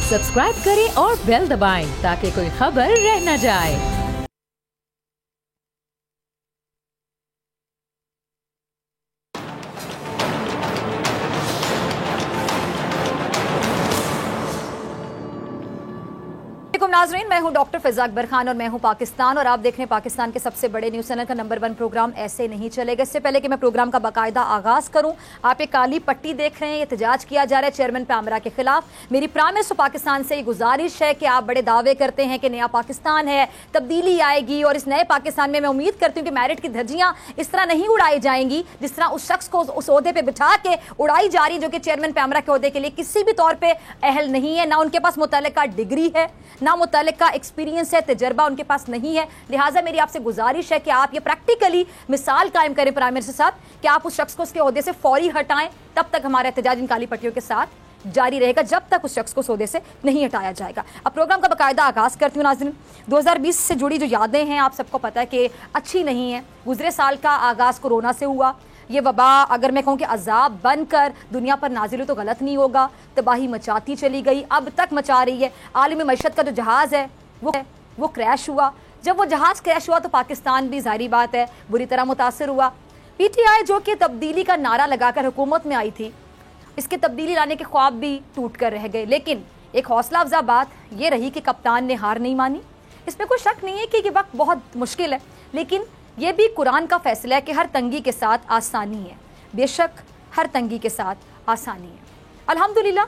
Subscribe करें और bell दबाएं ताकि कोई खबर रह न जाए। नाज़रीन, मैं हूं डॉक्टर फिजा अकबर खान और मैं हूं पाकिस्तान, और आप देख रहे हैं पाकिस्तान के सबसे बड़े न्यूज़ चैनल का नंबर 1 प्रोग्राम ऐसे नहीं चलेगा। इससे पहले कि मैं प्रोग्राम का बाकायदा आगाज़ करूं, आप एक काली पट्टी देख रहे हैं, एहतजाज किया जा रहा है चेयरमैन पैमरा के खिलाफ। मेरी प्राइम मिनिस्टर पाकिस्तान से ये गुजारिश है कि आप बड़े दावे करते हैं कि नया पाकिस्तान है, तब्दीली आएगी, और इस नए पाकिस्तान में मैं उम्मीद करती हूँ कि मेरिट की धज्जियाँ इस तरह नहीं उड़ाई जाएंगी जिस तरह उस शख्स को उस ओहदे पर बिठा के उड़ाई जा रही, जो कि चेयरमैन पैमरा के ओहदे के लिए किसी भी तौर पर अहल नहीं है। ना उनके पास मुतल्लिका डिग्री है, ना मुतल्लिका एक्सपीरियंस है, तजर्बा उनके पास नहीं है। लिहाजा मेरी आपसे गुजारिश है कि आप ये प्रैक्टिकली मिसाल कायम करें प्राइम मिनिस्टर साहब कि आप उस शख्स को उसके ओहदे से फौरी हटाएं। तब तक हमारा एहतजाज इन काली पट्टियों के साथ जारी रहेगा जब तक उस शख्स को उस ओहदे से नहीं हटाया जाएगा। अब प्रोग्राम का बाकायदा आगाज़ करती हूँ। नाज़रीन, 2020 से जुड़ी जो यादें हैं आप सबको पता है कि अच्छी नहीं है। गुजरे साल का आगाज़ कोरोना से हुआ। ये वबा अगर मैं कहूँ कि अजाब बनकर दुनिया पर नाजिल हो तो गलत नहीं होगा। तबाही मचाती चली गई, अब तक मचा रही है। आलमी मईशत का जो जहाज़ है वो क्रैश हुआ। जब वो जहाज़ क्रैश हुआ तो पाकिस्तान भी ज़ाहिर बात है बुरी तरह मुतासर हुआ। PTI जो कि तब्दीली का नारा लगाकर हुकूमत में आई थी, इसके तब्दीली लाने के ख्वाब भी टूट कर रह गए। लेकिन एक हौसला अफजा बात ये रही कि कप्तान ने हार नहीं मानी। इसमें कोई शक नहीं है कि ये वक्त बहुत मुश्किल है, लेकिन ये भी कुरान का फैसला है कि हर तंगी के साथ आसानी है। बेशक हर तंगी के साथ आसानी है। अल्हम्दुलिल्लाह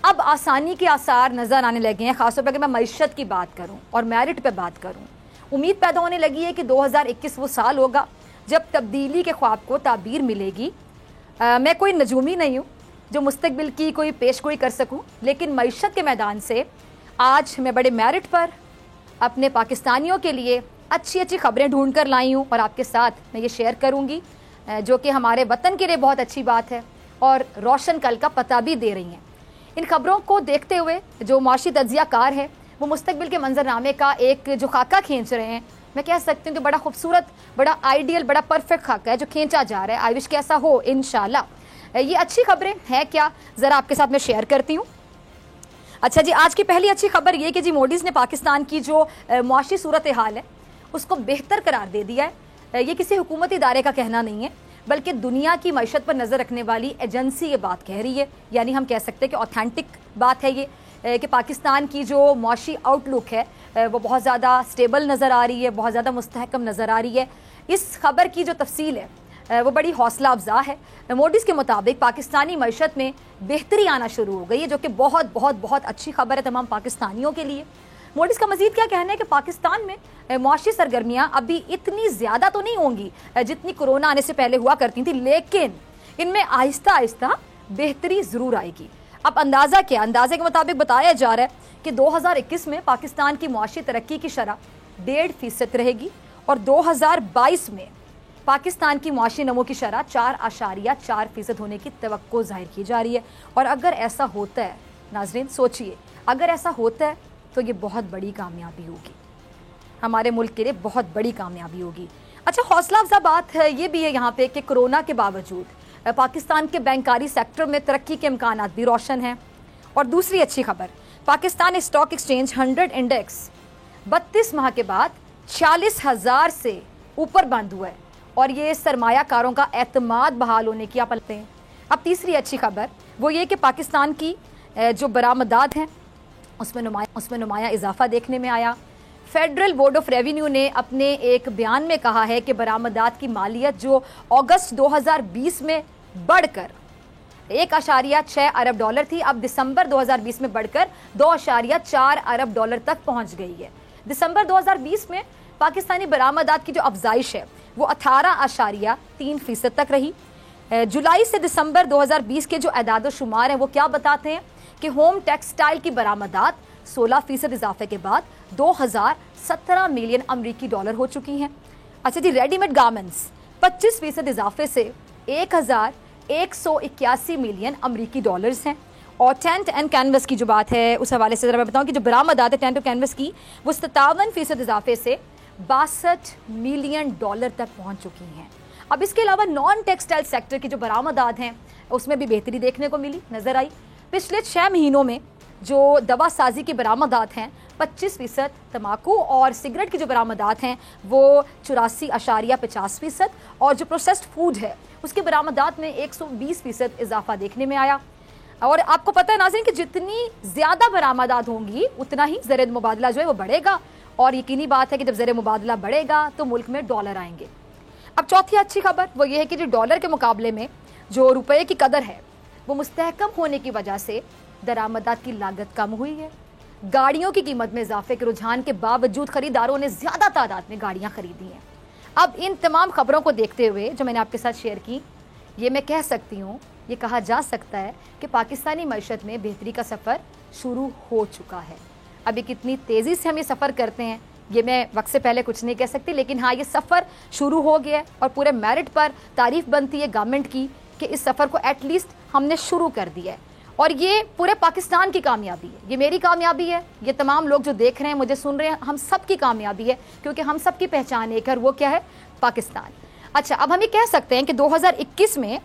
अब आसानी के आसार नज़र आने लगे हैं, खासतौर पर अगर मैं मईशत की बात करूं और मेरिट पे बात करूं। उम्मीद पैदा होने लगी है कि 2021 वो साल होगा जब तब्दीली के ख्वाब को ताबीर मिलेगी। मैं कोई नजूमी नहीं हूँ जो मुस्तकबिल की कोई पेशगोई कर सकूँ, लेकिन मईशत के मैदान से आज मैं बड़े मेरिट पर अपने पाकिस्तानियों के लिए अच्छी अच्छी खबरें ढूंढ कर लाई हूँ और आपके साथ मैं ये शेयर करूँगी, जो कि हमारे वतन के लिए बहुत अच्छी बात है और रोशन कल का पता भी दे रही हैं। इन खबरों को देखते हुए जो माशी तज्जिया कार है वो मुस्तकबिल के मंजरनामे का एक जो खाका खींच रहे हैं, मैं कह सकती हूँ कि बड़ा खूबसूरत, बड़ा आइडियल, बड़ा परफेक्ट खाका है जो खींचा जा रहा है। आई विश कि ऐसा हो इंशाल्लाह। ये अच्छी खबरें हैं क्या, ज़रा आपके साथ मैं शेयर करती हूँ। अच्छा जी, आज की पहली अच्छी खबर ये कि जी मोडीज़ ने पाकिस्तान की जो मुआशी सूरत हाल है उसको बेहतर करार दे दिया है। ये किसी हुकूमती इदारे का कहना नहीं है, बल्कि दुनिया की मईशत पर नज़र रखने वाली एजेंसी ये बात कह रही है। यानी हम कह सकते हैं कि ऑथेंटिक बात है ये कि पाकिस्तान की जो मुआशी आउटलुक है वो बहुत ज़्यादा स्टेबल नज़र आ रही है, बहुत ज़्यादा मुस्तहकम नज़र आ रही है। इस खबर की जो तफसील है वो बड़ी हौसला अफजा है। मोडीज़ के मुताबिक पाकिस्तानी मईशत में बेहतरी आना शुरू हो गई है, जो कि बहुत बहुत बहुत अच्छी खबर है तमाम पाकिस्तानियों के लिए। मोडीज़ का मजीद क्या कहना है कि पाकिस्तान में मुआशी सरगर्मियाँ अभी इतनी ज़्यादा तो नहीं होंगी जितनी कोरोना आने से पहले हुआ करती थी, लेकिन इनमें आहिस्ता आहिस्ता बेहतरी ज़रूर आएगी। अब अंदाज़ा क्या, अंदाजे के मुताबिक बताया जा रहा है कि 2021 में पाकिस्तान की मुआशी तरक्की की शरह 1.5% रहेगी और 2022 में पाकिस्तान की मुआशी नमो की शरह 4.4% होने की तवक्को जाहिर की जा रही है। और अगर ऐसा होता है, नाज़रीन सोचिए, अगर ऐसा होता है तो ये बहुत बड़ी कामयाबी होगी, हमारे मुल्क के लिए बहुत बड़ी कामयाबी होगी। अच्छा, हौसला अफजा बात है ये भी है यहाँ पे कि कोरोना के बावजूद पाकिस्तान के बैंकारी सेक्टर में तरक्की के इम्कानात भी रोशन हैं। और दूसरी अच्छी खबर, पाकिस्तान स्टॉक एक्सचेंज 100 इंडेक्स 32 माह के बाद 40,000 से ऊपर बंद हुआ है और ये सरमायाकारों का एतमाद बहाल होने की आप लगते हैं। अब तीसरी अच्छी खबर वो ये कि पाकिस्तान की जो बरामदात हैं उसमें नुमाया इजाफा देखने में आया। फेडरल बोर्ड ऑफ रेवेन्यू ने अपने एक बयान में कहा है कि बरामदात की मालियत जो अगस्त 2020 में बढ़कर 1.6 अरब डॉलर थी, अब दिसंबर 2020 में बढ़कर 2.4 अरब डॉलर तक पहुंच गई है। दिसंबर 2020 में पाकिस्तानी बरामदात की जो अफजाइश है वो 18.3% तक रही। जुलाई से दिसंबर 2020 के जो एदाद शुमार हैं वो क्या बताते हैं कि होम टेक्सटाइल की बरामदात 16% इजाफे के बाद 2017 मिलियन अमरीकी डॉलर हो चुकी हैं। अच्छा जी, रेडीमेड गारमेंट्स 25% इजाफे से 1181 मिलियन अमरीकी डॉलर्स हैं। और टेंट एंड कैनवस की जो बात है उस हवाले से ज़रा मैं बताऊँ कि जो बरामदात है टेंट और कैनवस की वो 57% इजाफे से 62 मिलियन डॉलर तक पहुँच चुकी हैं। अब इसके अलावा नॉन टेक्सटाइल सेक्टर की जो बरामदात हैं उसमें भी बेहतरी देखने को मिली, नजर आई। पिछले 6 महीनों में جو دوا سازی کی برآمدات ہیں 25%، تمباکو اور سگریٹ کی جو برآمدات ہیں وہ 84.50%، اور جو پروسیسڈ فوڈ ہے اس کی برآمدات میں 120% اضافہ دیکھنے میں آیا۔ اور آپ کو پتہ ہے ناظرین کہ جتنی زیادہ برآمدات ہوں گی اتنا ہی زر مبادلہ جو ہے وہ بڑھے گا، اور یقینی بات ہے کہ جب زر مبادلہ بڑھے گا تو ملک میں ڈالر آئیں گے۔ اب چوتھی اچھی خبر وہ یہ ہے کہ جو ڈالر کے مقابلے میں جو روپے کی قدر ہے وہ مستحکم ہونے کی وجہ سے درآمدات کی لاگت کم ہوئی ہے۔ گاڑیوں کی قیمت میں اضافے کے رجحان کے باوجود خریداروں نے زیادہ تعداد میں گاڑیاں خریدی ہیں۔ اب ان تمام خبروں کو دیکھتے ہوئے جو میں نے آپ کے ساتھ شیئر کی، یہ میں کہہ سکتی ہوں، یہ کہا جا سکتا ہے کہ پاکستانی معیشت میں بہتری کا سفر شروع ہو چکا ہے۔ ابھی کتنی تیزی سے ہم یہ سفر کرتے ہیں یہ میں وقت سے پہلے کچھ نہیں کہہ سکتی، لیکن ہاں یہ سفر شروع ہو گیا ہے، اور پورے میرٹ پر تعریف بنتی ہے گورنمنٹ کی کہ اس سفر کو ایٹ لیسٹ ہم نے شروع کر دیا ہے، اور یہ پورے پاکستان کی کامیابی ہے، یہ میری کامیابی ہے، یہ تمام لوگ جو دیکھ رہے ہیں مجھے سن رہے ہیں، ہم سب کی کامیابی ہے، کیونکہ ہم سب کی پہچان ایک ہے، وہ کیا ہے؟ پاکستان۔ اچھا، اب ہم یہ کہہ سکتے ہیں کہ 2021 میں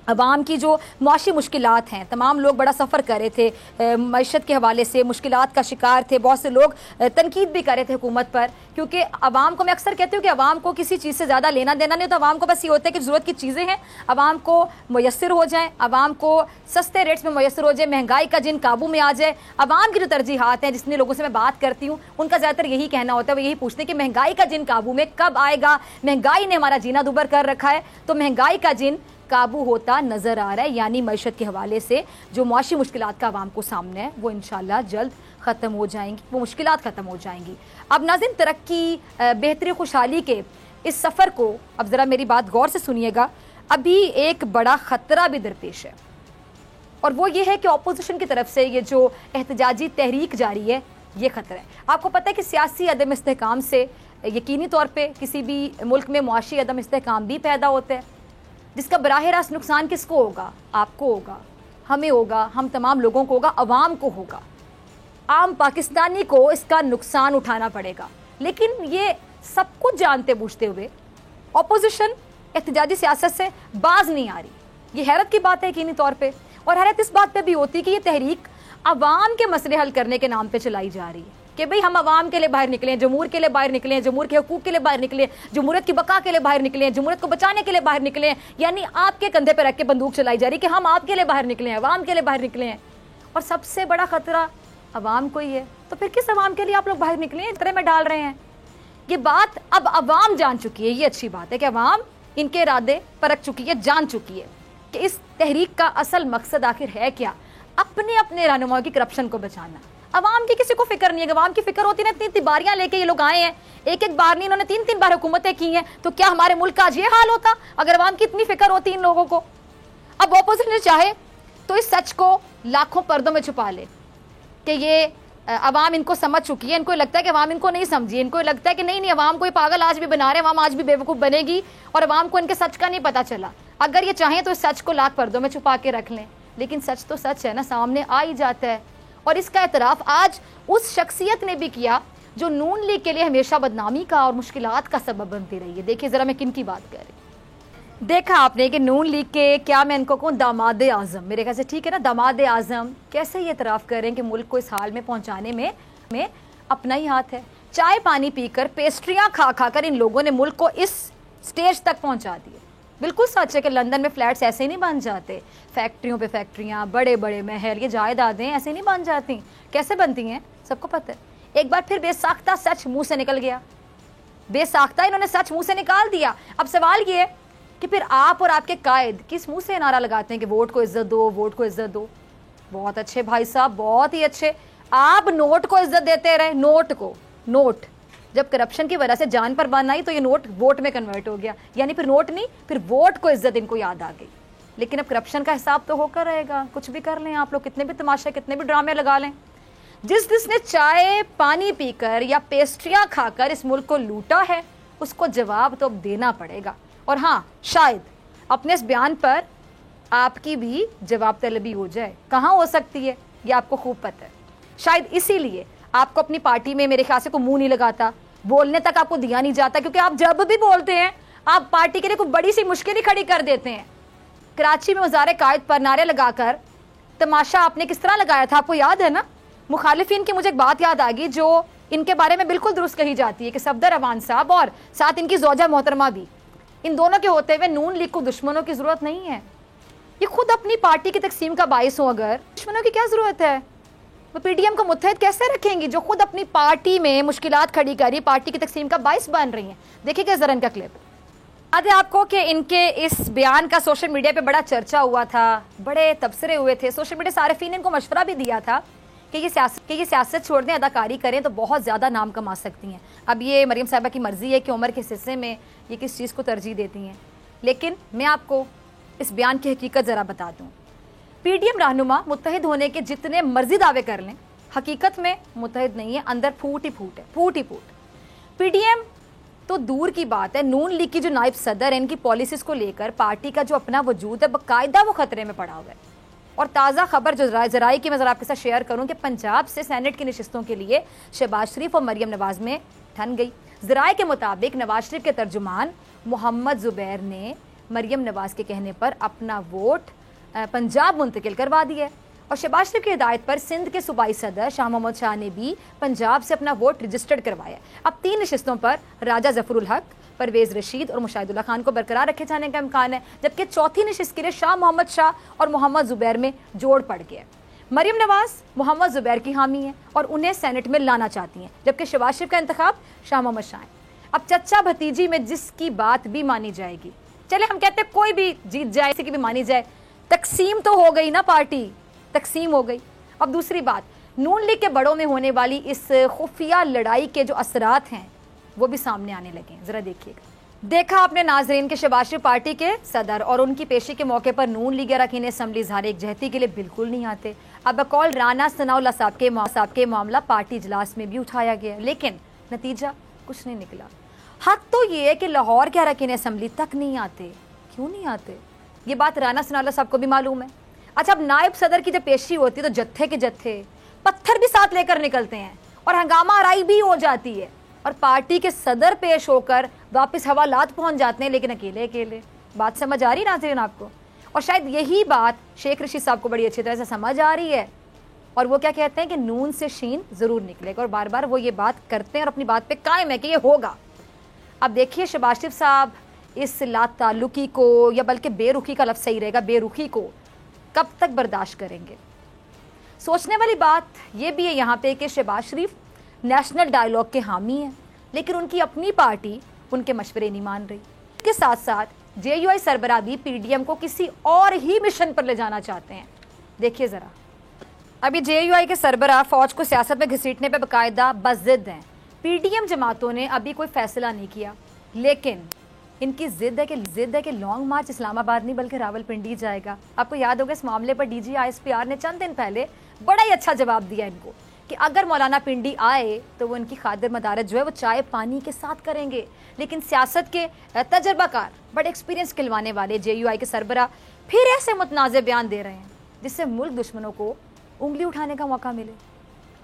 عوام کی جو معاشی مشکلات ہیں، تمام لوگ بڑا سفر کر رہے تھے، معیشت کے حوالے سے مشکلات کا شکار تھے، بہت سے لوگ تنقید بھی کر رہے تھے حکومت پر، کیونکہ عوام کو میں اکثر کہتی ہوں کہ عوام کو کسی چیز سے زیادہ لینا دینا نہیں، تو عوام کو بس یہ ہوتا ہے کہ ضرورت کی چیزیں ہیں عوام کو میسر ہو جائیں، عوام کو سستے ریٹس میں میسر ہو جائے، مہنگائی کا جن قابو میں آ جائے۔ عوام کی جو ترجیحات ہیں، جتنے لوگوں سے میں بات کرتی ہوں ان کا زیادہ تر یہی کہنا ہوتا ہے، وہ یہی پوچھتے ہیں کہ مہنگائی کا جن قابو میں کب آئے گا، مہنگائی نے ہمارا جینا دوبر کر رکھا ہے، تو مہنگائی کا جن قابو ہوتا نظر آ رہا ہے، یعنی معیشت کے حوالے سے جو معاشی مشکلات کا عوام کو سامنے ہے وہ انشاءاللہ جلد ختم ہو جائیں گی، وہ مشکلات ختم ہو جائیں گی۔ اب ناظرین، ترقی، بہتری، خوشحالی کے اس سفر کو اب ذرا میری بات غور سے سنیے گا، ابھی ایک بڑا خطرہ بھی درپیش ہے، اور وہ یہ ہے کہ اپوزیشن کی طرف سے یہ جو احتجاجی تحریک جاری ہے یہ خطرہ ہے۔ آپ کو پتہ ہے کہ سیاسی عدم استحکام سے یقینی طور پہ کسی بھی ملک میں معاشی عدم استحکام بھی پیدا ہوتا ہے، جس کا براہ راست نقصان کس کو ہوگا؟ آپ کو ہوگا، ہمیں ہوگا، ہم تمام لوگوں کو ہوگا، عوام کو ہوگا، عام پاکستانی کو اس کا نقصان اٹھانا پڑے گا۔ لیکن یہ سب کچھ جانتے بوجھتے ہوئے اپوزیشن احتجاجی سیاست سے باز نہیں آ رہی، یہ حیرت کی بات ہے یقینی طور پہ، اور حیرت اس بات پہ بھی ہوتی کہ یہ تحریک عوام کے مسئلے حل کرنے کے نام پہ چلائی جا رہی ہے کہ بھئی ہم عوام کے لیے باہر نکلیں، جمہور کے لیے باہر نکلیں، جمہور کے حقوق کے لیے باہر نکلیں، جمہوریت کی بقا کے لیے باہر نکلیں، جمہوریت کو بچانے کے لیے باہر نکلیں، یعنی آپ کے کندھے پہ رکھ کے بندوق چلائی جا رہی کہ ہم آپ کے لیے باہر نکلیں، عوام کے لیے باہر نکلیں، اور سب سے بڑا خطرہ عوام کو ہی ہے۔ تو پھر کس عوام کے لیے آپ لوگ باہر نکلیں، اس طرح میں ڈال رہے ہیں؟ یہ بات اب عوام جان چکی ہے، یہ اچھی بات ہے کہ عوام ان کے ارادے پرکھ چکی ہے، جان چکی ہے کہ اس تحریک کا اصل مقصد آخر ہے کیا؟ اپنے رہنماؤں کی کرپشن کو بچانا۔ عوام کی کسی کو فکر نہیں ہے، عوام کی فکر ہوتی ہے نا، اتنی باریاں لے کے یہ لوگ آئے ہیں، ایک بار نہیں، انہوں نے 3 بار حکومتیں کی ہیں، تو کیا ہمارے ملک کا آج یہ حال ہوتا اگر عوام کی اتنی فکر ہوتی ان لوگوں کو؟ اب اپوزیشن چاہے تو اس سچ کو لاکھوں پردوں میں چھپا لے کہ یہ عوام ان کو سمجھ چکی ہے، ان کو لگتا ہے کہ عوام ان کو نہیں سمجھی، ان کو لگتا ہے کہ نہیں عوام کو یہ پاگل آج بھی بنا رہے ہیں، عوام آج بھی بیوقوف بنے گی، اور عوام کو ان کے سچ کا نہیں پتا چلا۔ اگر یہ چاہیں تو اس سچ کو لاکھ پردوں میں چھپا کے رکھ لیں، لیکن سچ تو سچ ہے نا، سامنے آ ہی جاتا ہے، اور اس کا اعتراف آج اس شخصیت نے بھی کیا جو نون لیگ کے لیے ہمیشہ بدنامی کا اور مشکلات کا سبب بنتی رہی ہے۔ دیکھیے ذرا میں کن کی بات کر رہی ہوں۔ دیکھا آپ نے کہ نون لیگ کے کیا میں ان کو کہوں داماد اعظم، میرے خیال سے ٹھیک ہے نا، داماد اعظم کیسے یہ اعتراف کر رہے ہیں کہ ملک کو اس حال میں پہنچانے میں اپنا ہی ہاتھ ہے۔ چائے پانی پی کر، پیسٹریاں کھا کر ان لوگوں نے ملک کو اس سٹیج تک پہنچا دیا۔ بالکل سچ ہے کہ لندن میں فلیٹس ایسے ہی نہیں بن جاتے، فیکٹریوں پہ فیکٹریاں، بڑے بڑے محل، یہ جائیدادیں ایسے نہیں بن جاتی، کیسے بنتی ہیں سب کو پتہ ہے۔ ایک بار پھر بے ساختہ سچ منہ سے نکل گیا، بے ساختہ انہوں نے سچ منہ سے نکال دیا۔ اب سوال یہ ہے کہ پھر آپ اور آپ کے قائد کس منہ سے نعرہ لگاتے ہیں کہ ووٹ کو عزت دو، ووٹ کو عزت دو؟ بہت اچھے بھائی صاحب، بہت ہی اچھے، آپ نوٹ کو عزت دیتے رہے، نوٹ کو، نوٹ جب کرپشن کی وجہ سے جان پر بان آئی تو یہ نوٹ ووٹ میں کنورٹ ہو گیا، یعنی پھر نوٹ نہیں، پھر ووٹ کو عزت ان کو یاد آ گئی۔ لیکن اب کرپشن کا حساب تو ہو کر رہے گا، کچھ بھی کر لیں آپ لوگ، کتنے بھی تماشے، کتنے بھی ڈرامے لگا لیں، جس نے چائے پانی پی کر یا پیسٹریاں کھا کر اس ملک کو لوٹا ہے اس کو جواب تو اب دینا پڑے گا۔ اور ہاں، شاید اپنے اس بیان پر آپ کی بھی جواب طلبی ہو جائے، کہاں ہو سکتی ہے یہ آپ کو خوب پتہ ہے۔ شاید اسی لیے آپ کو اپنی پارٹی میں میرے خیال سے کوئی منہ نہیں لگاتا، بولنے تک آپ کو دیا نہیں جاتا، کیونکہ آپ جب بھی بولتے ہیں آپ پارٹی کے لیے کوئی بڑی سی مشکل ہی کھڑی کر دیتے ہیں۔ کراچی میں وزارت قائد پر نعرے لگا کر تماشا آپ نے کس طرح لگایا تھا آپ کو یاد ہے نا؟ मुखालिफिन की मुझे एक बात याद आ गई जो इनके बारे में बिल्कुल दुरुस्त कही जाती है कि सफदर अवान साहब और साथ इनकी ज़ौजा मोहतरमा भी, इन दोनों के होते हुए नून लीग को दुश्मनों की ज़रूरत नहीं है। ये खुद अपनी पार्टी की तकसीम का बाइस हो, अगर दुश्मनों की क्या ज़रूरत है? वो पीडीएम को मुत्तहद कैसे रखेंगी जो खुद अपनी पार्टी में मुश्किलात खड़ी कर रही, पार्टी की तकसीम का बाइस बन रही हैं। देखिएगा ज़रा इनका क्लिप। याद है आपको कि इनके इस बयान का सोशल मीडिया पे बड़ा चर्चा हुआ था, बड़े तबसरे हुए थे, सोशल मीडिया सारिफीन ने इनको मशवरा भी दिया था कि ये सियासत छोड़ दें, अदाकारी करें तो बहुत ज़्यादा नाम कमा सकती हैं। अब ये मरीम साहिबा की मर्ज़ी है कि उम्र के हिस्से में ये किस चीज़ को तरजीह देती हैं, लेकिन मैं आपको इस बयान की हकीकत ज़रा बता दूँ। पीडीएम रहनुमा मुत्तहिद होने के जितने मर्जी दावे कर लें, हकीकत में मुत्तहिद नहीं है, अंदर फूट ही फूट है, फूट ही फूट। पीडीएम तो दूर की बात है, नून लीग की जो नायब सदर है, इनकी पॉलिसीज़ को लेकर पार्टी का जो अपना वजूद है बाकायदा वो खतरे में पड़ा हुआ है। और ताज़ा खबर जो ज़राई की मैं ज़रा आपके साथ शेयर करूं कि पंजाब से सेनेट की नशिस्तों के लिए शहबाज शरीफ और मरियम नवाज़ में ठन गई। ज़राई के मुताबिक नवाज शरीफ के तर्जुमान मोहम्मद ज़ुबैर ने मरियम नवाज़ के कहने पर अपना वोट पंजाब मुंतकिल करवा दिया है और शहबाज शरीफ की हिदायत पर सिंध के सूबाई सदर शाह मोहम्मद शाह ने भी पंजाब से अपना वोट रजिस्टर्ड करवाया। अब 3 नशिस्तों पर राजा जफरुल हक, परवेज़ रशीद और मुशाहिदुल्लाह खान को बरकरार रखे जाने का इम्कान है, जबकि चौथी नशिस्त के लिए शाह मोहम्मद शाह और मोहम्मद ज़ुबैर में जोड़ पड़ गया। मरियम नवाज़ मोहम्मद ज़ुबैर की हामी है और उन्हें सेनेट में लाना चाहती हैं, जबकि शहबाज शरीफ का इंतखाब शाह मोहम्मद शाह है। अब चचा भतीजी में जिसकी बात भी मानी जाएगी, चले हम कहते हैं कोई भी जीत जाए, किसी की भी मानी जाए, तकसीम तो हो गई ना, पार्टी तकसीम हो गई। अब दूसरी बात, नून लीग के बड़ों में होने वाली इस खुफिया लड़ाई के जो असरात हैं वो भी सामने आने लगे। जरा देखिएगा। देखा आपने नाजरीन के शहबाज शरीफ पार्टी के सदर और उनकी पेशी के मौके पर नून लीग अरकान असम्बली इज़हार एकजहती के लिए बिल्कुल नहीं आते। अब बकौल राना सनाउल्लाह साहब के मामला पार्टी इजलास में भी उठाया गया, लेकिन नतीजा कुछ नहीं निकला। हक तो ये है कि लाहौर के अरकान असम्बली तक नहीं आते। क्यों नहीं आते? ये बात राना सनाउल्लाह साहब को भी मालूम है। अच्छा, अब नायब सदर की जब पेशी होती है तो जत्थे के जत्थे पत्थर भी साथ लेकर निकलते हैं और हंगामा आराई भी हो जाती है और पार्टी के सदर पेश होकर वापस हवालात पहुंच जाते हैं, लेकिन अकेले अकेले। बात समझ आ रही है नाज़रीन आपको? और शायद यही बात शेख रशीद साहब को बड़ी अच्छी तरह से समझ आ रही है और वो क्या कहते हैं कि नून से शीन ज़रूर निकलेगा और बार बार वो ये बात करते हैं और अपनी बात पे कायम है कि ये होगा। अब देखिए शहबाज शरीफ साहब इस लाताल्लुकी को, या बल्कि बेरुखी का लफ्ज़ सही रहेगा, बेरुखी को कब तक बर्दाश्त करेंगे? सोचने वाली बात यह भी है यहाँ पे कि शहबाज शरीफ नेशनल डायलॉग के हामी हैं, लेकिन उनकी अपनी पार्टी उनके मशवरे नहीं मान रही। इसके साथ साथ जेयूआई सरबराह भी पीडीएम को किसी और ही मिशन पर ले जाना चाहते हैं। देखिए ज़रा, अभी जेयूआई के सरबराह फौज को सियासत में घसीटने पर बाकायदा बज़िद हैं। पीडीएम जमातों ने अभी कोई फैसला नहीं किया, लेकिन इनकी जिद है कि लॉन्ग मार्च इस्लामाबाद नहीं बल्कि रावलपिंडी जाएगा। आपको याद होगा इस मामले पर डीजी आईएसपीआर ने चंद दिन पहले बड़ा ही अच्छा जवाब दिया इनको कि अगर मौलाना पिंडी आए तो वो इनकी खातिर मदारत जो है वो चाय पानी के साथ करेंगे। लेकिन सियासत के तजर्बाकार, बड़े एक्सपीरियंस खिलवाने वाले जेयूआई के सरबराह फिर ऐसे मुतनाज़ बयान दे रहे हैं जिससे मुल्क दुश्मनों को उंगली उठाने का मौका मिले।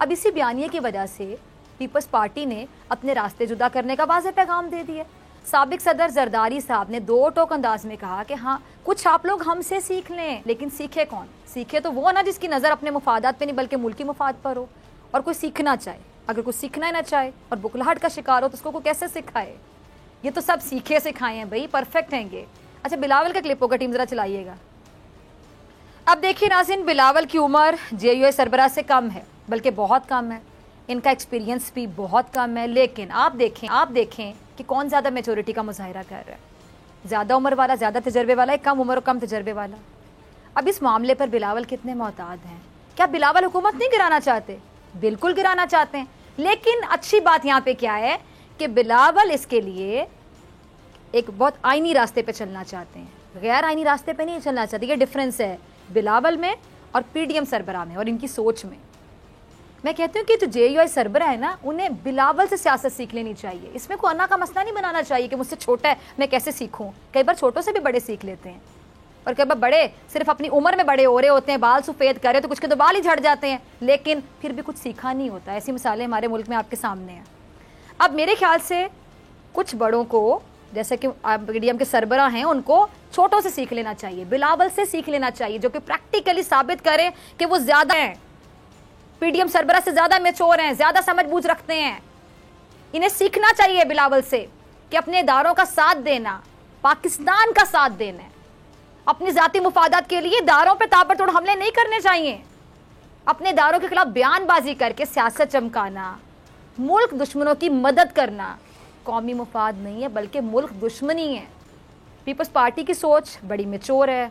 अब इसी बयानिए की वजह से पीपल्स पार्टी ने अपने रास्ते जुदा करने का वाज़ेह पैगाम दे दिया। साबिक सदर जरदारी साहब ने दो टोक अंदाज में कहा कि हाँ, कुछ आप लोग हमसे सीख लें, लेकिन सीखे कौन? सीखे तो वो ना जिसकी नज़र अपने मुफादात पे नहीं बल्कि मुल्की मुफाद पर हो। और कोई सीखना चाहे, अगर कोई सीखना ही ना चाहे और बुखलाहट का शिकार हो तो उसको कोई कैसे सिखाए? ये तो सब सीखे सिखाए हैं भाई, परफेक्ट हैंगे। अच्छा, बिलावल का क्लिप होगा, टीम ज़रा चलाइएगा। अब देखिए नाज़रीन, बिलावल की उम्र जेयूआई सरबराह से कम है, बल्कि बहुत कम है। इनका एक्सपीरियंस भी बहुत कम है, लेकिन आप देखें कि कौन ज़्यादा मेचोरिटी का मुजाहिरा कर रहा है। ज़्यादा उम्र वाला ज़्यादा तजर्बे वाला है, कम उम्र और कम तजर्बे वाला। अब इस मामले पर बिलावल कितने मोहताद हैं? क्या बिलावल हुकूमत नहीं गिराना चाहते? बिल्कुल गिराना चाहते हैं, लेकिन अच्छी बात यहाँ पे क्या है कि बिलावल इसके लिए एक बहुत आईनी रास्ते पे चलना चाहते हैं, गैर आईनी रास्ते पे नहीं चलना चाहते। ये डिफरेंस है बिलावल में और पीडीएम सरबराह में और इनकी सोच में। मैं कहती हूँ कि जो जेयूआई सरबराह है ना, उन्हें बिलावल से सियासत सीख लेनी चाहिए। इसमें कोई अन्ना का मसला नहीं बनाना चाहिए कि मुझसे छोटा है मैं कैसे सीखूं। कई बार छोटों से भी बड़े सीख लेते हैं और कई बार बड़े सिर्फ अपनी उम्र में बड़े हो रहे होते हैं, बाल सफ़ेद करे तो कुछ के तो बाल ही झड़ जाते हैं, लेकिन फिर भी कुछ सीखा नहीं होता। ऐसी मिसालें हमारे मुल्क में आपके सामने हैं। अब मेरे ख्याल से कुछ बड़ों को, जैसे कि पीडीएम के सरबराह हैं, उनको छोटों से सीख लेना चाहिए, बिलावल से सीख लेना चाहिए, जो कि प्रैक्टिकली साबित करें कि वो ज़्यादा हैं। PDM सरबराह से ज्यादा मेच्योर हैं, ज्यादा समझ बूझ रखते हैं। इन्हें सीखना चाहिए बिलावल से कि अपने इदारों का साथ देना, पाकिस्तान का साथ देना, अपनी जाती मुफादात के लिए इदारों पर ताबड़तोड़ हमले नहीं करने चाहिए। अपने इदारों के खिलाफ बयानबाजी करके सियासत चमकाना, मुल्क दुश्मनों की मदद करना कौमी मुफाद नहीं है बल्कि मुल्क दुश्मनी है। पीपल्स पार्टी की सोच बड़ी मेच्योर है,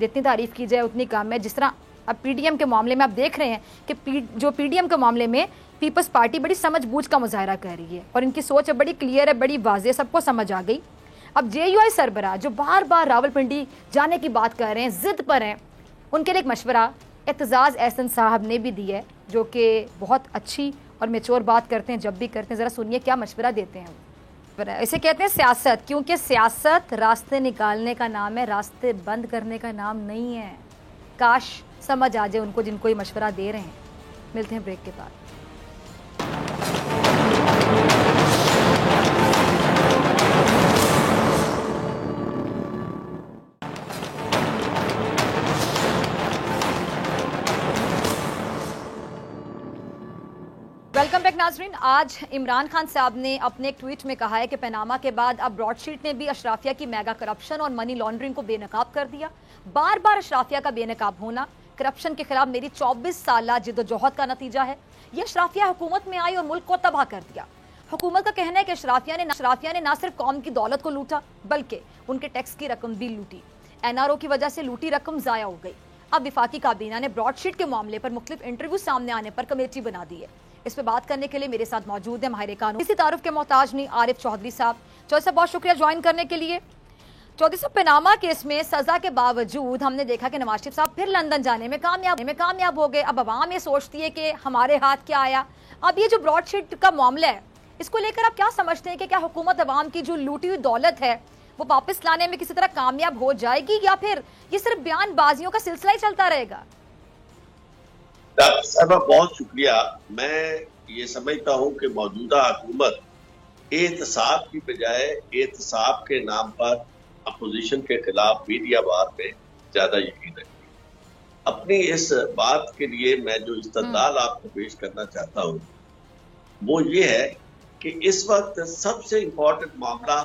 जितनी तारीफ की जाए उतनी कम है। जिस तरह अब PDM के मामले में आप देख रहे हैं कि जो PDM के मामले में पीपल्स पार्टी बड़ी समझ बूझ का मुजाहरा कर रही है और इनकी सोच बड़ी क्लियर है, बड़ी वाज़ेह, सबको समझ आ गई। अब JUI सरबराह जो बार बार रावलपिंडी जाने की बात कर रहे हैं, ज़िद पर हैं, उनके लिए एक मशवरा एतजाज़ एहसन साहब ने भी दी है, जो कि बहुत अच्छी और मेच्योर बात करते हैं, जब भी करते हैं। ज़रा सुनिए क्या मशवरा देते हैं। इसे कहते हैं सियासत, क्योंकि सियासत रास्ते निकालने का नाम है, रास्ते बंद करने का नाम नहीं है। काश समझ आ जाए उनको जिनको ये मशवरा दे रहे हैं। मिलते हैं ब्रेक के बाद। वेलकम बैक नाजरीन। आज इमरान खान साहब ने अपने एक ट्वीट में कहा है कि पनामा के बाद अब ब्रॉडशीट ने भी अशराफिया की मेगा करप्शन और मनी लॉन्ड्रिंग को बेनकाब कर दिया। बार बार अशराफिया का बेनकाब होना करप्शन के खिलाफ मेरी 24 साल जिद्दोजहद का नतीजा है। ये अशराफिया हुकूमत में आई और मुल्क को तबाह कर दिया। हुकूमत का कहना है कि अशराफिया ने ना सिर्फ कौम की दौलत को लूटा बल्कि उनके टैक्स की रकम भी लूटी। NRO की वजह से लूटी रकम जाया हो गई। अब वफाकी काबीना ने ब्रॉडशीट के मामले पर मुख्तलिफ इंटरव्यू सामने आने पर कमेटी बना दी है। इस पर बात करने के लिए मेरे साथ मौजूद है माहिर कानून, किसी तारुफ के मोहताज नहीं, आरिफ चौधरी साहब। चौधरी साहब बहुत शुक्रिया ज्वाइन करने के लिए। चौधरी साहब, पनामा केस में सजा के बावजूद हमने देखा कि नवाज शरीफ साहब फिर लंदन जाने में कामयाब हो गए। अब अवाम ये सोचती है कि हमारे हाथ क्या आया। अब ये जो ब्रॉडशीट का मामला है, इसको लेकर आप क्या समझते हैं कि क्या हुकूमत अवाम की जो लूटी हुई दौलत है वो वापस लाने में किसी तरह कामयाब हो जाएगी, या फिर ये सिर्फ बयानबाजियों का सिलसिला ही चलता रहेगा? डॉक्टर साहबा बहुत शुक्रिया। मैं ये समझता हूँ कि मौजूदा हुकूमत एहतसाब की बजाय एहतसाब के नाम पर अपोजिशन के खिलाफ मीडिया वार पे ज्यादा यकीन रखती है। अपनी इस बात के लिए मैं जो इस्तदलाल आपको पेश करना चाहता हूँ वो ये है कि इस वक्त सबसे इम्पोर्टेंट मामला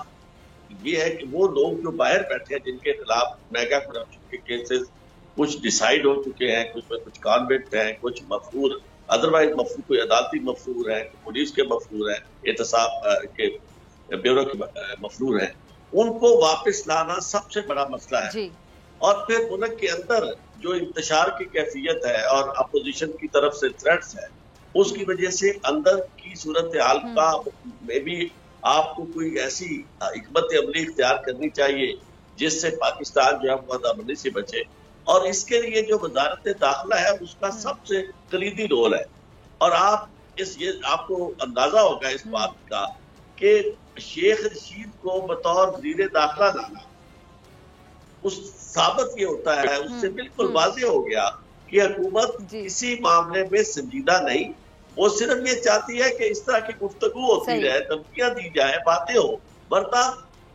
ये है कि वो लोग जो बाहर बैठे हैं जिनके खिलाफ मेगा करप्शन के केसेस कुछ डिसाइड हो चुके हैं, कुछ में कुछ कॉन्विक्ट हैं, कुछ मफरूर, अदरवाइज मफरूर कोई अदालती मफरूर है, पुलिस के मफरूर है, एहतसाब के ब्यूरो के मफरूर है, उनको वापस लाना सबसे बड़ा मसला है जी। और फिर मुल्क के अंदर जो इंतशार की कैफियत है और अपोजिशन की तरफ से थ्रेट्स है, उसकी वजह से अंदर की सूरत हाल का में भी आपको कोई ऐसी हिकमत अमली इख्तियार करनी चाहिए जिससे पाकिस्तान जो है बदअमनी से बचे। और इसके लिए जो वजारत दाखिला है उसका सबसे कलीदी रोल है। और आप ये आपको अंदाजा होगा इस बात का कि शेख रशीद को बतौर वज़ीर दाखिला लाना उस साबित ये होता है, उससे बिल्कुल वाज़ेह हो गया कि हुकूमत किसी मामले में संजीदा नहीं, वो सिर्फ ये चाहती है कि इस तरह की गुफ्तगू होती रहे, धमकियां दी जाए, बातें हो। वरना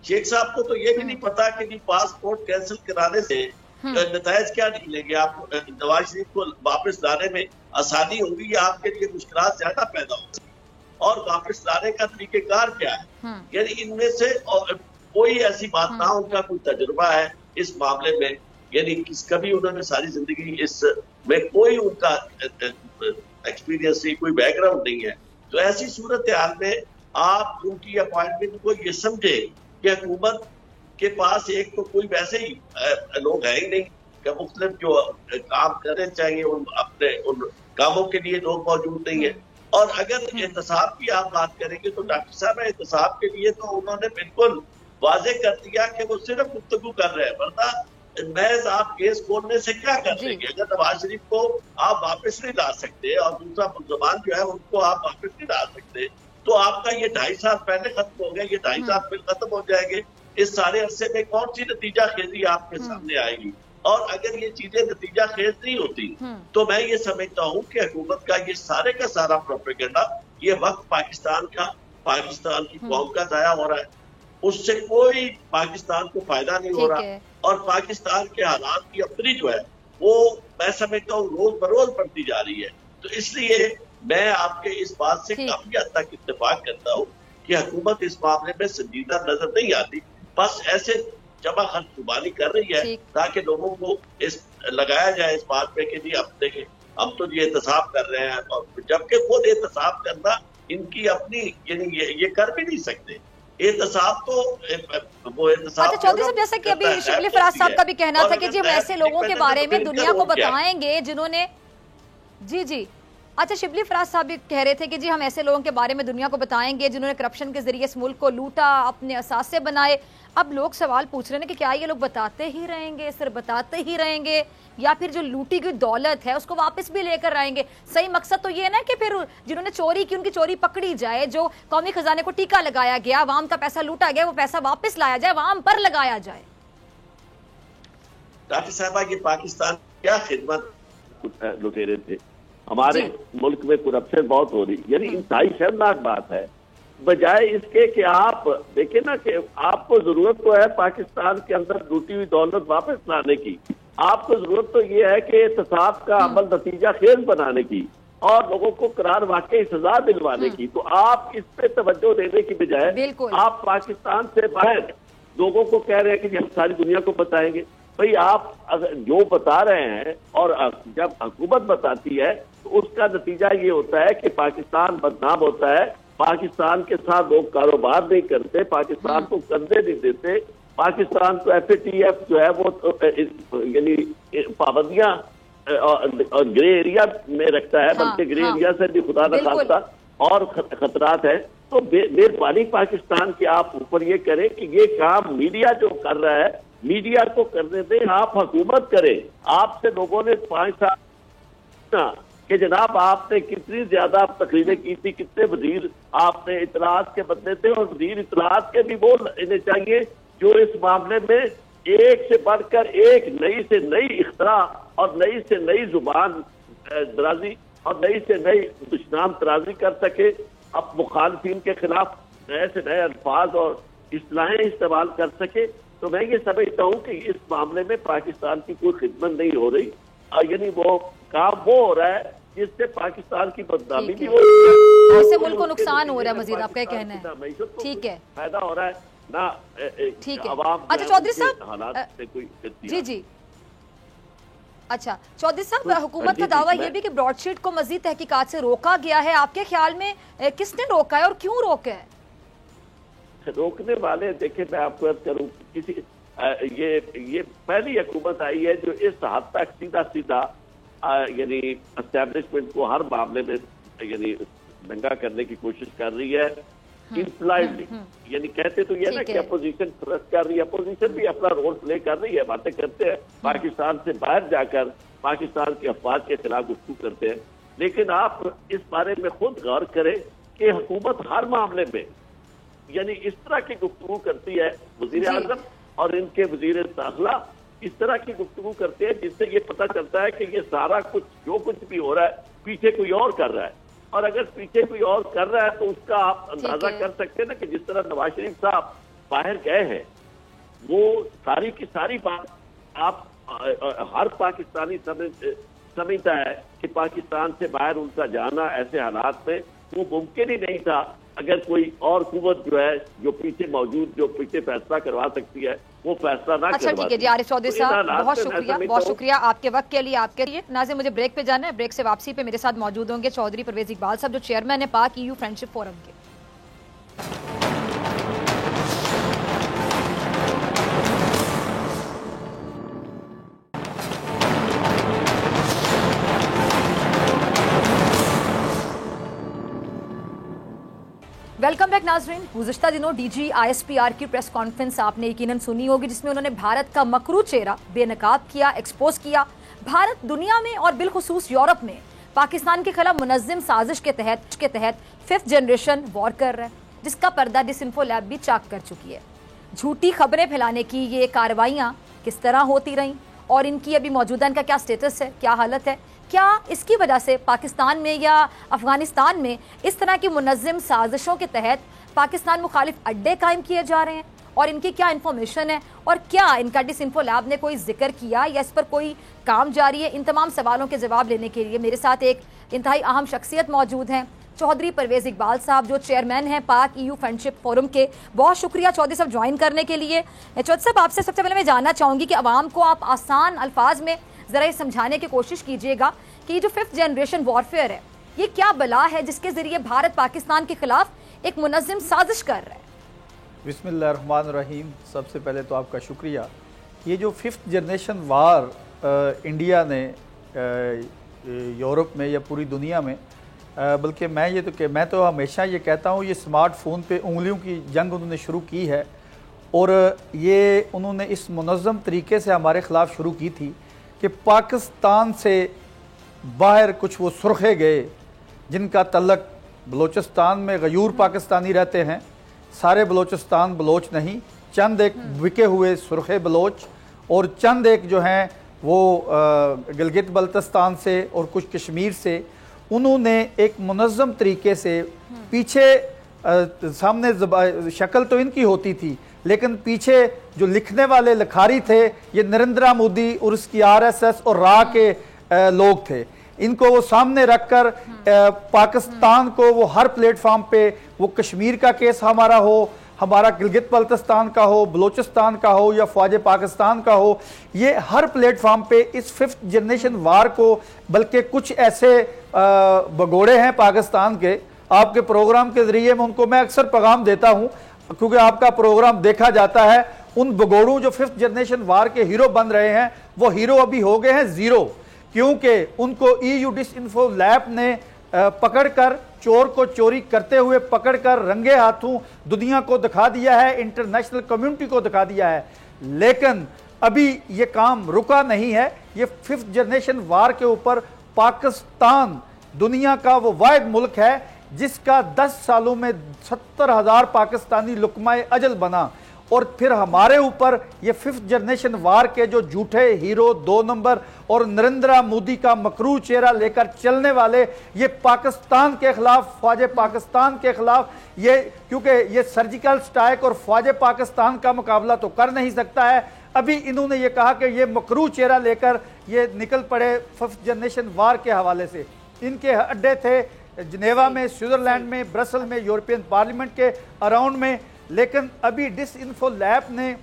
शेख साहब को तो ये भी नहीं पता कि जी पासपोर्ट कैंसिल कराने से नतायज क्या निकलेंगे, आपको नवाज शरीफ को वापस लाने में आसानी होगी या आपके लिए मुश्किलात ज्यादा पैदा होगी, और वापस लाने का तरीकेकार क्या है। यानी इनमें से कोई ऐसी बात ना, उनका कोई तजुर्बा है इस मामले में, यानी कभी उन्होंने सारी जिंदगी इस में कोई उनका एक्सपीरियंस नहीं, कोई बैकग्राउंड नहीं है। तो ऐसी सूरत हाल में आप उनकी अपॉइंटमेंट को ये समझे कि हुकूमत के पास एक तो कोई वैसे ही लोग है ही नहीं कि मुख्तलिफ जो काम करने चाहिए उन कामों के लिए लोग मौजूद नहीं है। और अगर एहतसाब की आप बात करेंगे तो डॉक्टर साहब एहतसाब के लिए तो उन्होंने बिल्कुल वाजे कर दिया कि वो सिर्फ गुफ्तगू कर रहे हैं, वरना महज आप केस खोलने से क्या कर देंगे। अगर नवाज शरीफ को आप वापस नहीं ला सकते और दूसरा मुल्ज़मान जो है उनको आप वापस नहीं ला सकते, तो आपका ये 2.5 साल पहले खत्म हो गया, ये 2.5 साल फिर खत्म हो जाएंगे। इस सारे अरसे में कौन सी नतीजा खेजी आपके सामने आएगी। और अगर ये चीजें नतीजा खेज नहीं होती तो मैं ये समझता हूँ कि हुकूमत का ये सारे का सारा प्रोपेगेंडा, ये वक्त पाकिस्तान की कौम का जाया हो रहा है, उससे कोई पाकिस्तान को फायदा नहीं हो रहा। और पाकिस्तान के हालात की अपनी जो है वो मैं समझता हूँ रोज बरोज बढ़ती जा रही है। تو اس لیے میں آپ کے اس بات سے کافی حد تک اتفاق کرتا ہوں کہ حکومت اس معاملے میں سنجیدہ نظر نہیں آتی، بس ایسے جمع خرچ زبانی کر رہی ہے تاکہ لوگوں کو لگایا جائے اس بات پہ کہ جی اب دیکھیں ہم تو یہ احتساب کر رہے ہیں، اور جبکہ خود احتساب کرنا ان کی اپنی یعنی یہ کر بھی نہیں سکتے احتساب تو وہ احتساب۔ اچھا چودھری صاحب، جیسا کہ ابھی شبلی فراز صاحب کا بھی کہنا تھا کہ جی ہم ایسے لوگوں کے بارے میں دنیا کو بتائیں گے جنہوں نے جی اچھا شبلی فراز صاحب بھی کہہ رہے تھے کہ جی ہم ایسے لوگوں کے بارے میں دنیا کو بتائیں گے جنہوں نے کرپشن کے ذریعے اس ملک کو لوٹا، اپنے اثاثے بنائے۔ اب لوگ سوال پوچھ رہے ہیں کہ کیا یہ لوگ بتاتے ہی رہیں گے، صرف بتاتے ہی رہیں گے، یا پھر جو لوٹی گئی دولت ہے اس کو واپس بھی لے کر آئیں گے؟ صحیح مقصد تو یہ نا کہ پھر جنہوں نے چوری کی ان کی چوری پکڑی جائے، جو قومی خزانے کو ٹیکا لگایا گیا، عوام کا پیسہ لوٹا گیا، وہ پیسہ واپس لایا جائے، عوام پر لگایا جائے۔ ڈاکٹر صاحبہ یہ پاکستان کیا خدمت لٹیرے تھے، ہمارے ملک میں کرپشن بہت ہو رہی، یعنی انتہائی شرمناک بات ہے۔ بجائے اس کے کہ آپ دیکھیں نا کہ آپ کو ضرورت تو ہے پاکستان کے اندر لوٹی ہوئی دولت واپس لانے کی، آپ کو ضرورت تو یہ ہے کہ احتساب کا عمل نتیجہ خیز بنانے کی اور لوگوں کو قرار واقعی سزا دلوانے کی، تو آپ اس پہ توجہ دینے کی بجائے آپ پاکستان سے باہر لوگوں کو کہہ رہے ہیں کہ ہم ساری دنیا کو بتائیں گے۔ بھئی آپ جو بتا رہے ہیں اور جب حکومت بتاتی ہے تو اس کا نتیجہ یہ ہوتا ہے کہ پاکستان بدنام ہوتا ہے، پاکستان کے ساتھ لوگ کاروبار نہیں کرتے، پاکستان کو کندھے نہیں دیتے، پاکستان کو ایف اے ٹی ایف جو ہے وہ یعنی پابندیاں اور گرے ایریا میں رکھتا ہے، بلکہ گرے ایریا سے بھی خدا نخواستہ اور خطرات ہیں۔ تو مہربانی پاکستان کے آپ اوپر یہ کریں کہ یہ کام میڈیا جو کر رہا ہے میڈیا کو کرنے دیں، آپ حکومت کریں۔ آپ سے لوگوں نے 5 سال کہ جناب آپ نے کتنی زیادہ تقریریں کی تھی، کتنے وزیر آپ نے اطلاعات کے بدلے تھے، اور وزیر اطلاعات کے بھی وہ انہیں چاہیے جو اس معاملے میں ایک سے بڑھ کر ایک نئی سے نئی اختراع اور نئی سے نئی زبان درازی اور نئی سے نئی دشنام ترازی کر سکے، اب مخالفین کے خلاف نئے سے نئے الفاظ اور اصطلاحیں استعمال کر سکے۔ تو میں یہ سمجھتا ہوں کہ اس معاملے میں پاکستان کی کوئی خدمت نہیں ہو رہی، یعنی وہ کام وہ ہو رہا ہے جس سے پاکستان کی بدنامی بھی ہو رہی ہے، اس سے ملک کو نقصان ہو رہا ہے، مزید آپ کا کہنا ہے۔ ٹھیک ہے، فائدہ ہو رہا ہے نہ عوام۔ اچھا چودھری صاحب حالات سے کوئی جی اچھا چودھری صاحب، حکومت کا دعویٰ یہ بھی کہ براڈ شیٹ کو مزید تحقیقات سے روکا گیا ہے، آپ کے خیال میں کس نے روکا ہے اور کیوں روکا ہے؟ روکنے والے دیکھیں میں آپ کو عرض کروں، کسی یہ پہلی حکومت آئی ہے جو اس حد تک سیدھا یعنی اسٹیبلشمنٹ کو ہر معاملے میں یعنی ننگا کرنے کی کوشش کر رہی ہے امپلائڈلی، یعنی کہتے تو یہ نا کہ اپوزیشن پریس کر رہی ہے، اپوزیشن بھی اپنا رول پلے کر رہی ہے، باتیں کرتے ہیں، پاکستان سے باہر جا کر پاکستان کے افواج کے خلاف گفتگو کرتے ہیں، لیکن آپ اس بارے میں خود غور کریں کہ حکومت ہر معاملے میں یعنی اس طرح کی گفتگو کرتی ہے، وزیر اعظم اور ان کے وزیر داخلہ اس طرح کی گفتگو کرتے ہیں جس سے یہ پتہ چلتا ہے کہ یہ سارا کچھ جو کچھ بھی ہو رہا ہے پیچھے کوئی اور کر رہا ہے، اور اگر پیچھے کوئی اور کر رہا ہے تو اس کا آپ اندازہ کر سکتے ہیں نا کہ جس طرح نواز شریف صاحب باہر گئے ہیں، وہ ساری کی ساری بات آپ ہر پاکستانی سمجھتا ہے کہ پاکستان سے باہر ان کا جانا ایسے حالات میں وہ ممکن ہی نہیں تھا اگر کوئی اور قوت جو ہے جو پیچھے موجود جو پیچھے فیصلہ کروا سکتی ہے وہ فیصلہ نہ کروا۔ اچھا ٹھیک ہے جی، عارف چودھری صاحب بہت شکریہ آپ کے وقت کے لیے، آپ کے لیے ناظرین مجھے بریک پہ جانا ہے، بریک سے واپسی پہ میرے ساتھ موجود ہوں گے چودھری پرویز اقبال صاحب جو چیئرمین ہے پاک EU فرینڈشپ فورم کے۔ ویلکم بیک ناظرین، گزشتہ دنوں ڈی جی ISPR کی پریس کانفرنس آپ نے یقیناً سنی ہوگی جس میں انہوں نے بھارت کا مکروہ چہرہ بے نقاب کیا، ایکسپوز کیا۔ بھارت دنیا میں اور بالخصوص یورپ میں پاکستان کے خلاف منظم سازش کے تحت 5th جنریشن وار کر رہا ہے، جس کا پردہ ڈس انفو لیب بھی چاک کر چکی ہے۔ جھوٹی خبریں پھیلانے کی یہ کارروائیاں کس طرح ہوتی رہیں اور ان کی ابھی موجودہ ان کا کیا سٹیٹس ہے، کیا حالت ہے، کیا اس کی وجہ سے پاکستان میں یا افغانستان میں اس طرح کی منظم سازشوں کے تحت پاکستان مخالف اڈے قائم کیے جا رہے ہیں، اور ان کی کیا انفارمیشن ہے، اور کیا ان کا ڈس انفو لیب نے کوئی ذکر کیا یا اس پر کوئی کام جاری ہے؟ ان تمام سوالوں کے جواب لینے کے لیے میرے ساتھ ایک इंतहाई अहम शख्सियत मौजूद हैं, चौधरी परवेज़ इकबाल साहब जो चेयरमैन हैं पाक EU फ्रेंडशिप फोरम के। बहुत शुक्रिया चौधरी साहब ज्वाइन करने के लिए। चौधरी साहब आपसे सबसे पहले मैं जानना चाहूँगी कि आवाम को आप आसान अल्फाज में ज़रा ये समझाने की कोशिश कीजिएगा कि जो 5th जनरेशन वॉरफेयर है ये क्या बला है जिसके ज़रिए भारत पाकिस्तान के ख़िलाफ़ एक मुनज़्ज़म साजिश कर रहा है। बिस्मिल्लाहिर्रहमानिर्रहीम। सबसे पहले तो आपका शुक्रिया। ये जो 5th जनरेशन वार इंडिया ने यूरोप में या पूरी दुनिया में, बल्कि मैं तो हमेशा ये कहता हूँ ये स्मार्टफोन पे उंगलियों की जंग उन्होंने शुरू की है और ये उन्होंने इस मुनज़्ज़म तरीके से हमारे ख़िलाफ़ शुरू की थी कि पाकिस्तान से बाहर कुछ वो सुरखे गए जिनका तल्लक बलोचिस्तान में गयूर पाकिस्तानी रहते हैं। सारे बलोचिस्तान बलोच नहीं, चंद एक बिके हुए सुरखे बलोच और चंद एक जो हैं वो गिलगित बल्तिस्तान से और कुछ कश्मीर से, उन्होंने एक मुनज़्ज़म तरीके से पीछे सामने शक्ल तो इनकी होती थी लेकिन पीछे जो लिखने वाले लिखारी थे ये नरेंद्र मोदी और उसकी RSS और रा के लोग थे। इनको वो सामने रखकर पाकिस्तान को वो हर प्लेटफॉर्म पे, वो कश्मीर का केस हमारा हो, हमारा गिलगित बल्तिस्तान का हो, बलोचिस्तान का हो या फ़ौज पाकिस्तान का हो, ये हर प्लेटफॉर्म पे इस 5th जनरेशन वार को, बल्कि कुछ ऐसे भगोड़े हैं पाकिस्तान के, आपके प्रोग्राम के ज़रिए में उनको मैं अक्सर पैगाम देता हूँ क्योंकि आपका प्रोग्राम देखा जाता है। उन भगोड़ों जो 5th जनरेशन वार के हीरो बन रहे हैं वो हीरो अभी हो गए हैं ज़ीरो, क्योंकि उनको EU डिसइंफो लैब ने पकड़कर चोर को चोरी करते हुए पकड़कर रंगे हाथों दुनिया को दिखा दिया है, इंटरनेशनल कम्युनिटी को दिखा दिया है। लेकिन अभी ये काम रुका नहीं है। ये 5th जनरेशन वार के ऊपर पाकिस्तान दुनिया का वो वाहिद मुल्क है जिसका 10 सालों में 70,000 पाकिस्तानी लुकमाए अजल बना। और फिर हमारे ऊपर ये 5th जनरेशन वार के जो झूठे हीरो 2 नंबर और नरेंद्र मोदी का मकरू चेहरा लेकर चलने वाले, ये पाकिस्तान के खिलाफ, फ़ौज पाकिस्तान के खिलाफ, ये क्योंकि ये सर्जिकल स्ट्राइक और फ़ौज पाकिस्तान का मुकाबला तो कर नहीं सकता है। अभी इन्होंने ये कहा कि ये मकरू चेहरा लेकर ये निकल पड़े 5th जनरेशन वार के हवाले से। इनके अड्डे थे जिनेवा में, स्विट्ज़रलैंड में, ब्रसल में, यूरोपियन पार्लियामेंट के अराउंड में। लेकिन अभी डिसइंफो लैब ने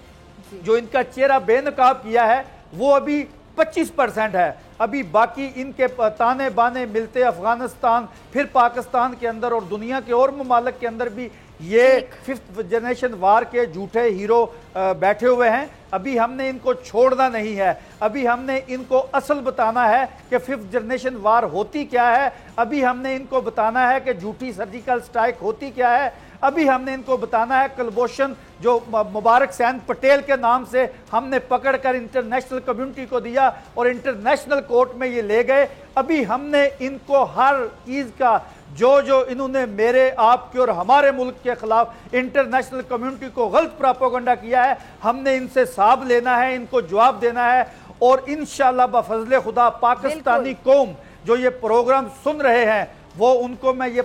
जो इनका चेहरा बेनकाब किया है वो अभी 25% है। अभी बाकी इनके ताने बाने मिलते अफगानिस्तान, फिर पाकिस्तान के अंदर और दुनिया के और ममालिक के अंदर भी ये 5th जनरेशन वार के झूठे हीरो बैठे हुए हैं। अभी हमने इनको छोड़ना नहीं है, अभी हमने इनको असल बताना है कि 5th जनरेशन वार होती क्या है। अभी हमने इनको बताना है कि झूठी सर्जिकल स्ट्राइक होती क्या है। अभी हमने इनको बताना है कुलभूषण जो मुबारक सैन पटेल के नाम से हमने पकड़कर इंटरनेशनल कम्युनिटी को दिया और इंटरनेशनल कोर्ट में ये ले गए। अभी हमने इनको हर चीज़ का जो इन्होंने मेरे, आपके और हमारे मुल्क के खिलाफ इंटरनेशनल कम्युनिटी को गलत प्रोपेगेंडा किया है, हमने इनसे हिसाब लेना है, इनको जवाब देना है। और इंशाअल्लाह बफज़ल खुदा पाकिस्तानी कौम जो ये प्रोग्राम सुन रहे हैं वो उनको मैं ये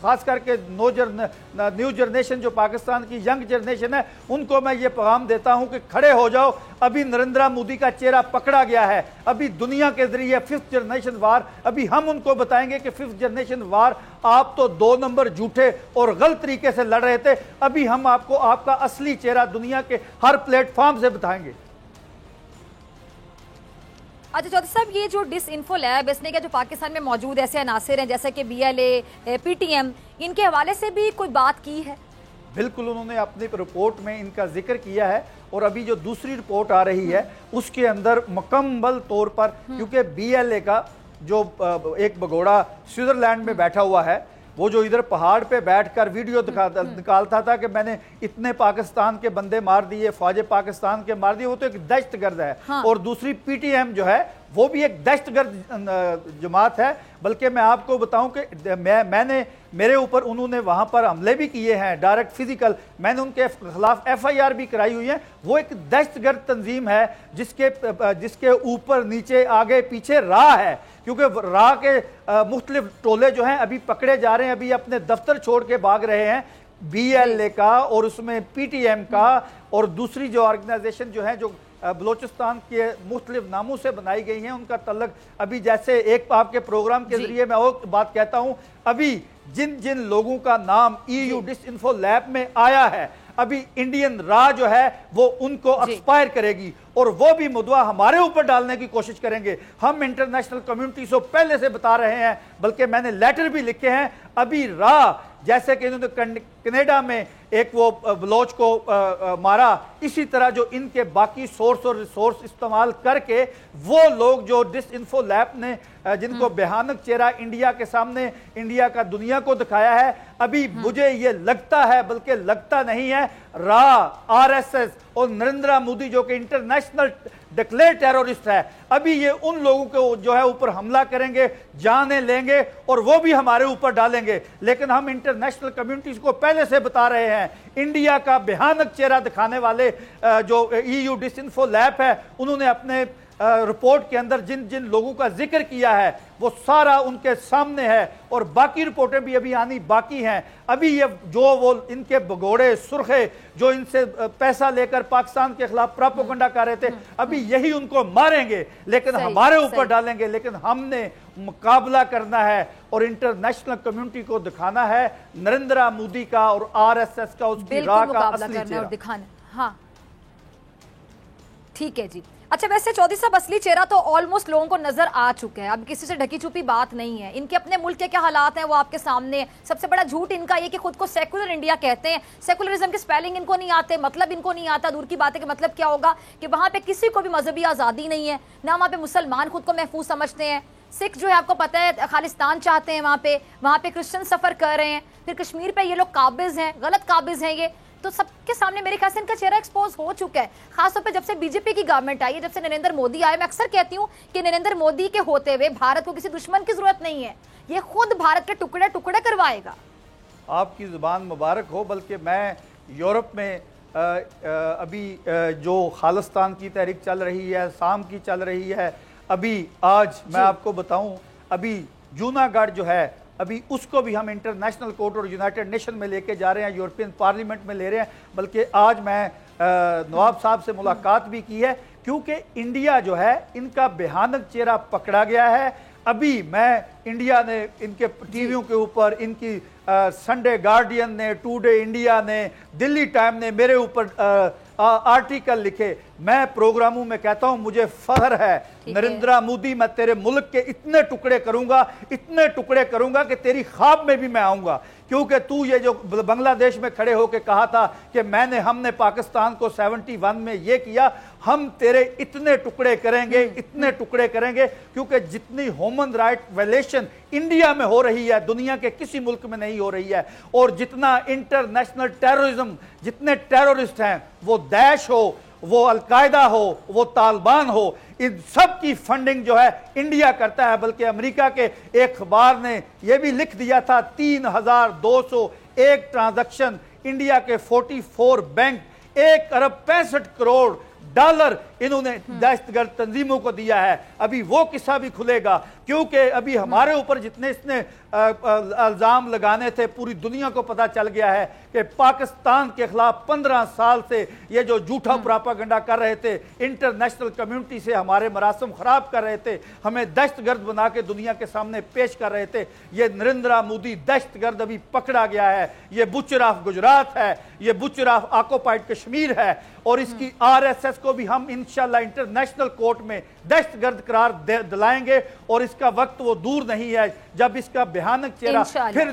खास करके न्यू जनरेशन जो पाकिस्तान की यंग जनरेशन है उनको मैं ये पैगाम देता हूं कि खड़े हो जाओ। अभी नरेंद्र मोदी का चेहरा पकड़ा गया है, अभी दुनिया के जरिए 5th जनरेशन वार, अभी हम उनको बताएंगे कि 5th जनरेशन वार आप तो 2 नंबर झूठे और गलत तरीके से लड़ रहे थे। अभी हम आपको आपका असली चेहरा दुनिया के हर प्लेटफॉर्म से बताएंगे। अच्छा चौधरी साहब, ये जो डिसइंफो लैब इसने क्या जो पाकिस्तान में मौजूद ऐसे अनासिर हैं जैसे कि BLA, PTM, इनके हवाले से भी कोई बात की है? बिल्कुल, उन्होंने अपनी रिपोर्ट में इनका जिक्र किया है और अभी जो दूसरी रिपोर्ट आ रही है उसके अंदर मुकम्मल तौर पर, क्योंकि BLA का जो एक भगोड़ा स्विट्ज़रलैंड में बैठा हुआ है वो जो इधर पहाड़ पे बैठकर वीडियो निकालता था कि मैंने इतने पाकिस्तान के बंदे मार दिए, फ़ौज पाकिस्तान के मार दिए, वो तो एक दहशतगर्द है। हाँ। और दूसरी PTM जो है वो भी एक दहशतगर्द जमात है। बल्कि मैं आपको बताऊं कि मैंने मेरे ऊपर उन्होंने वहां पर हमले भी किए हैं, डायरेक्ट फिजिकल, मैंने उनके खिलाफ FIR भी कराई हुई है। वो एक दहशतगर्द तंजीम है जिसके ऊपर नीचे आगे पीछे राह है, क्योंकि राह के मुख्तलिफ टोले जो हैं अभी पकड़े जा रहे हैं, अभी अपने दफ्तर छोड़ के भाग रहे हैं। BLA का और उसमें PTM का और दूसरी जो ऑर्गेनाइजेशन जो है जो بلوچستان کے مختلف ناموں سے بنائی گئی ہیں، ان کا تعلق ابھی جیسے ایک آپ کے پروگرام کے ذریعے میں اور بات کہتا ہوں، ابھی جن لوگوں کا نام EU ڈس انفو لیب میں آیا ہے، ابھی انڈین را جو ہے وہ ان کو ایکسپائر کرے گی اور وہ بھی مدعا ہمارے اوپر ڈالنے کی کوشش کریں گے۔ ہم انٹرنیشنل کمیونٹی سے پہلے سے بتا رہے ہیں، بلکہ میں نے لیٹر بھی لکھے ہیں، ابھی را جیسے کہ انہوں نے کینیڈا میں ایک وہ بلوچ کو مارا، اسی طرح جو ان کے باقی سورس اور ریسورس استعمال کر کے وہ لوگ جو ڈس انفو لیب نے جن کو بھیانک چہرہ انڈیا کے سامنے انڈیا کا دنیا کو دکھایا ہے، ابھی مجھے یہ لگتا ہے بلکہ لگتا نہیں ہے، را RSS اور نریندرا مودی جو کہ انٹرنیشنل ڈکلیئر ٹیرورسٹ ہے، ابھی یہ ان لوگوں کو جو ہے اوپر حملہ کریں گے، جانیں لیں گے اور وہ بھی ہمارے اوپر ڈالیں گے۔ لیکن ہم انٹرنیشنل کمیونٹیز کو پہلے سے بتا رہے ہیں، انڈیا کا بھیانک چہرہ دکھانے والے جو EU ڈس انفو لیب ہے، انہوں نے اپنے رپورٹ کے اندر جن لوگوں کا ذکر کیا ہے وہ سارا ان کے سامنے ہے، اور باقی رپورٹیں بھی ابھی آنی باقی ہیں۔ ابھی یہ جو وہ ان کے بگوڑے سرخے جو ان سے پیسہ لے کر پاکستان کے خلاف پراپوگنڈا کر رہے تھے، ابھی یہی ان کو ماریں گے لیکن ہمارے اوپر ڈالیں گے۔ لیکن ہم نے مقابلہ کرنا ہے اور انٹرنیشنل کمیونٹی کو دکھانا ہے نریندرا مودی کا اور RSS کا، اس کی راہ کا اصلی چہرہ۔ ہاں ٹھیک ہے جی۔ اچھا ویسے چودھری صاحب اصلی چہرہ تو آلموسٹ لوگوں کو نظر آ چکا ہے، اب کسی سے ڈھکی چھپی بات نہیں ہے، ان کے اپنے ملک کے کیا حالات ہیں وہ آپ کے سامنے۔ سب سے بڑا جھوٹ ان کا یہ کہ خود کو سیکولر انڈیا کہتے ہیں، سیکولرزم کے سپیلنگ ان کو نہیں آتے، مطلب ان کو نہیں آتا، دور کی بات ہے کہ مطلب کیا ہوگا کہ وہاں پہ کسی کو بھی مذہبی آزادی نہیں ہے، نہ وہاں پہ مسلمان خود کو محفوظ سمجھتے ہیں، سکھ جو ہے آپ کو پتہ ہے خالستان چاہتے ہیں، وہاں پہ کرسچن سفر کر رہے ہیں، پھر کشمیر پہ یہ لوگ قابض ہیں، غلط قابض ہیں، یہ تو سب کے سامنے میرے خیال سے ان کا چہرہ ایکسپوز ہو چکا ہے، خاص طور پہ جب سے BJP کی گورنمنٹ آئی ہے، جب سے نریندر مودی آئے۔ میں اکثر کہتی ہوں کہ نریندر مودی کے ہوتے ہوئے بھارت کو کسی دشمن کی ضرورت نہیں ہے، یہ خود بھارت کے ٹکڑے ٹکڑے کروائے گا۔ آپ کی زبان مبارک ہو، بلکہ میں یورپ میں ابھی جو خالستان کی تحریک چل رہی ہے، سام کی چل رہی ہے، ابھی آج میں آپ کو بتاؤں، ابھی جوناگڑھ جو ہے ابھی اس کو بھی ہم انٹرنیشنل کورٹ اور یونائٹڈ نیشن میں لے کے جا رہے ہیں، یورپین پارلیمنٹ میں لے رہے ہیں، بلکہ آج میں نواب صاحب سے ملاقات بھی کی ہے، کیونکہ انڈیا جو ہے ان کا بھیانک چہرہ پکڑا گیا ہے۔ ابھی میں انڈیا نے ان کے ٹی ویوں کے اوپر ان کی سنڈے گارڈین نے، ٹوڈے انڈیا نے، دلی ٹائم نے میرے اوپر آرٹیکل لکھے۔ میں پروگراموں میں کہتا ہوں مجھے فخر ہے نریندرا مودی، میں تیرے ملک کے اتنے ٹکڑے کروں گا کہ تیری خواب میں بھی میں آؤں گا، کیونکہ تو یہ جو بنگلہ دیش میں کھڑے ہو کے کہا تھا کہ ہم نے پاکستان کو 71 میں یہ کیا، ہم تیرے اتنے ٹکڑے کریں گے کیونکہ جتنی ہیومن رائٹ وائلیشن انڈیا میں ہو رہی ہے دنیا کے کسی ملک میں نہیں ہو رہی ہے، اور جتنا انٹرنیشنل ٹیررزم، جتنے ٹیرورسٹ ہیں، وہ داعش ہو، وہ القاعدہ ہو، وہ طالبان ہو، ان سب کی فنڈنگ جو ہے انڈیا کرتا ہے۔ بلکہ امریکہ کے ایک اخبار نے یہ بھی لکھ دیا تھا 3201 ٹرانزیکشن انڈیا کے 44 بینک $1 ارب 65 کروڑ انہوں نے دہشت گرد تنظیموں کو دیا ہے۔ ابھی وہ قصہ بھی کھلے گا، کیونکہ ابھی ہمارے اوپر جتنے اس نے الزام لگانے تھے پوری دنیا کو پتا چل گیا ہے کہ پاکستان کے خلاف 15 سال سے یہ جو جھوٹا پراپاگنڈا کر رہے تھے، انٹرنیشنل کمیونٹی سے ہمارے مراسم خراب کر رہے تھے، ہمیں دہشت گرد بنا کے دنیا کے سامنے پیش کر رہے تھے، یہ نریندرا مودی دہشت گرد ابھی پکڑا گیا ہے۔ یہ بچر آف گجرات ہے، یہ بچر آف آکوپائڈ کشمیر ہے، اور اس کی RSS کو بھی ہم انشاءاللہ انٹرنیشنل کورٹ میں دہشت گرد قرار دلائیں گے، اور اس کا وقت وہ دور نہیں ہے جب اس کا بھیانک چہرہ پھر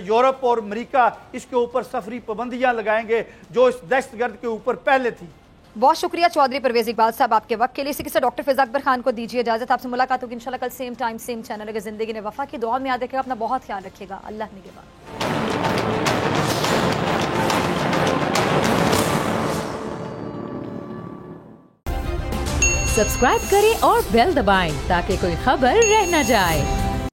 یورپ اور امریکہ اس کے اوپر سفری پابندیاں لگائیں گے جو اس دہشت گرد کے اوپر پہلے تھی۔ بہت شکریہ چودھری پرویز اقبال صاحب آپ کے وقت کے لیے۔ اسی کے ساتھ ڈاکٹر فیض اکبر خان کو دیجیے اجازت، آپ سے ملاقات ہوگی انشاءاللہ کل سیم ٹائم سیم چینل۔ اگر زندگی نے وفا کی، دعا میں یاد رکھے گا، اپنا بہت خیال رکھے گا، اللہ نگہبان۔ سبسکرائب کریں اور بیل دبائیں تاکہ کوئی خبر رہ نہ جائے۔